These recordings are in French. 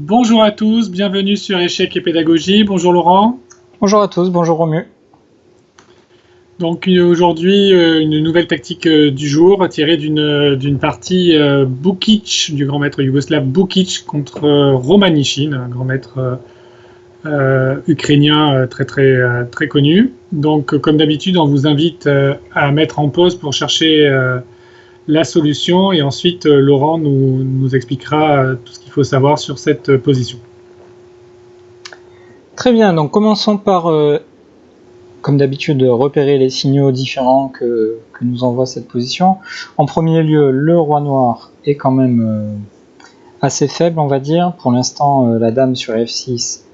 Bonjour à tous, bienvenue sur Échecs et Pédagogie. Bonjour Laurent. Bonjour à tous, bonjour Romu. Donc aujourd'hui, une nouvelle tactique du jour tirée d'une partie Bukic du grand maître yougoslave Bukic contre Romanichin, un grand maître ukrainien très connu. Donc comme d'habitude, on vous invite à mettre en pause pour chercher la solution et ensuite Laurent nous expliquera tout ce qu'il faut savoir sur cette position. Très bien, donc commençons par, comme d'habitude, repérer les signaux différents que nous envoie cette position. En premier lieu, le roi noir est quand même assez faible, on va dire. Pour l'instant, la dame sur F6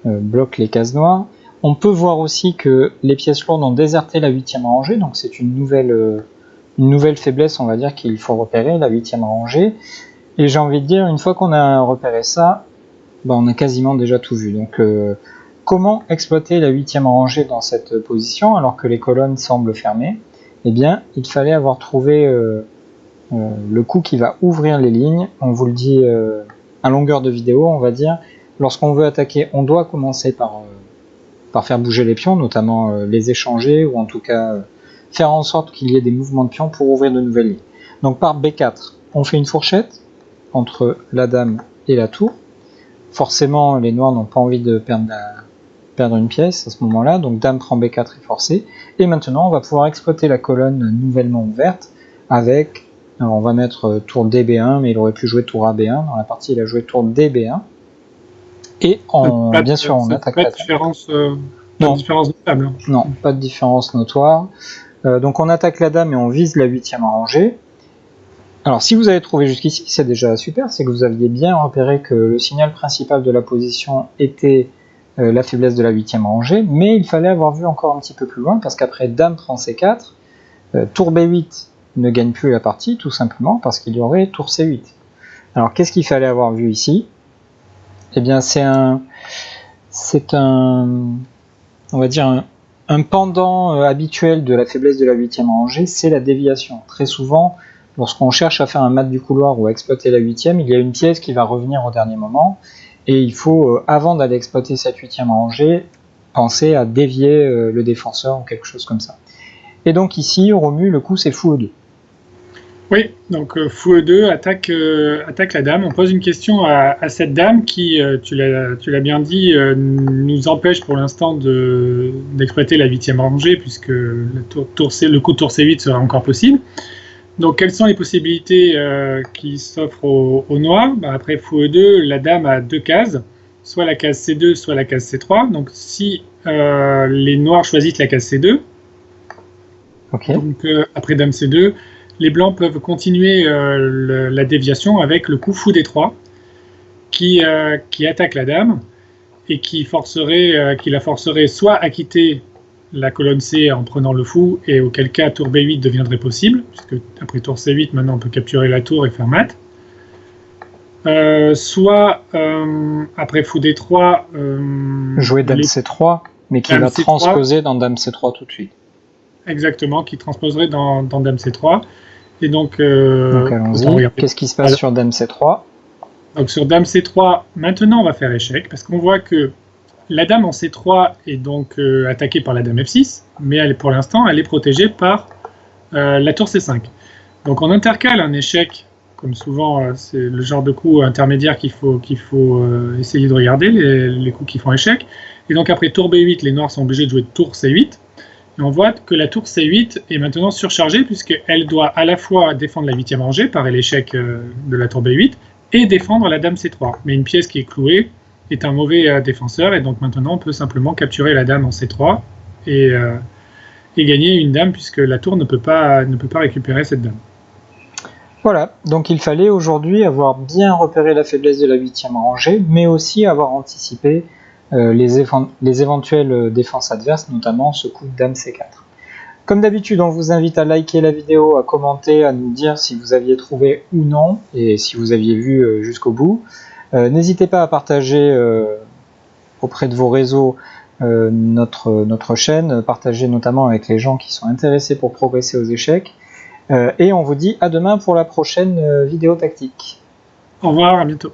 bloque les cases noires. On peut voir aussi que les pièces lourdes ont déserté la 8e rangée, donc c'est une nouvelle faiblesse, on va dire, qu'il faut repérer, la 8e rangée. Et j'ai envie de dire, une fois qu'on a repéré ça, on a quasiment déjà tout vu. Donc, comment exploiter la 8e rangée dans cette position alors que les colonnes semblent fermées? Eh bien, il fallait avoir trouvé le coup qui va ouvrir les lignes. On vous le dit à longueur de vidéo, on va dire. Lorsqu'on veut attaquer, on doit commencer par faire bouger les pions, notamment les échanger, ou en tout cas faire en sorte qu'il y ait des mouvements de pions pour ouvrir de nouvelles lignes. Donc par B4, on fait une fourchette entre la dame et la tour. Forcément, les noirs n'ont pas envie de perdre une pièce à ce moment-là, donc dame prend B4 est forcé. Et maintenant, on va pouvoir exploiter la colonne nouvellement ouverte avec, alors on va mettre tour DB1, mais il aurait pu jouer tour AB1. Dans la partie, il a joué tour DB1. Et bien sûr, on attaque la dame. Pas de différence notable. Non, pas de différence notoire. Donc on attaque la dame et on vise la 8e rangée. Alors si vous avez trouvé jusqu'ici, c'est déjà super, c'est que vous aviez bien repéré que le signal principal de la position était la faiblesse de la 8e rangée, mais il fallait avoir vu encore un petit peu plus loin, parce qu'après dame prend C4, tour B8 ne gagne plus la partie, tout simplement parce qu'il y aurait tour C8. Alors qu'est-ce qu'il fallait avoir vu ici? Eh bien c'est un on va dire un pendant habituel de la faiblesse de la 8e rangée, c'est la déviation. Très souvent, lorsqu'on cherche à faire un mat du couloir ou à exploiter la 8e, il y a une pièce qui va revenir au dernier moment, et il faut, avant d'aller exploiter cette 8e rangée, penser à dévier le défenseur ou quelque chose comme ça. Et donc ici, Romu, le coup c'est fou E2. Oui, donc fou E2 attaque la dame. On pose une question à cette dame qui, tu l'as bien dit, nous empêche pour l'instant d'exploiter la 8e rangée, puisque le coup de tour C8 sera encore possible. Donc quelles sont les possibilités qui s'offrent aux noirs? Après fou E2, la dame a deux cases, soit la case C2, soit la case C3. Donc si les noirs choisissent la case C2, okay. Donc après dame C2, les blancs peuvent continuer la déviation avec le coup fou D3 qui attaque la dame et qui la forcerait soit à quitter la colonne C en prenant le fou, et auquel cas tour B8 deviendrait possible, puisque après tour C8, maintenant on peut capturer la tour et faire mat. Soit après fou D3... jouer dame C3, mais qui va transposer dans dame C3 tout de suite. Exactement, qui transposerait dans dame C3. Et donc allons-y. Qu'est-ce qui se passe sur dame C3? Donc sur dame C3, maintenant on va faire échec, parce qu'on voit que la dame en C3 est donc attaquée par la dame F6, mais pour l'instant elle est protégée par la tour C5. Donc on intercale un échec, comme souvent c'est le genre de coup intermédiaire qu'il faut essayer de regarder, les coups qui font échec. Et donc après tour B8, les noirs sont obligés de jouer tour C8. Et on voit que la tour C8 est maintenant surchargée, puisqu'elle doit à la fois défendre la 8e rangée par l'échec de la tour B8 et défendre la dame C3. Mais une pièce qui est clouée est un mauvais défenseur, et donc maintenant on peut simplement capturer la dame en C3 et gagner une dame, puisque la tour ne peut pas récupérer cette dame. Voilà, donc il fallait aujourd'hui avoir bien repéré la faiblesse de la 8e rangée, mais aussi avoir anticipé les éventuelles défenses adverses, notamment ce coup de dame C4. Comme d'habitude, on vous invite à liker la vidéo, à commenter, à nous dire si vous aviez trouvé ou non, et si vous aviez vu jusqu'au bout. N'hésitez pas à partager auprès de vos réseaux notre chaîne, partager notamment avec les gens qui sont intéressés pour progresser aux échecs. Et on vous dit à demain pour la prochaine vidéo tactique. Au revoir, à bientôt.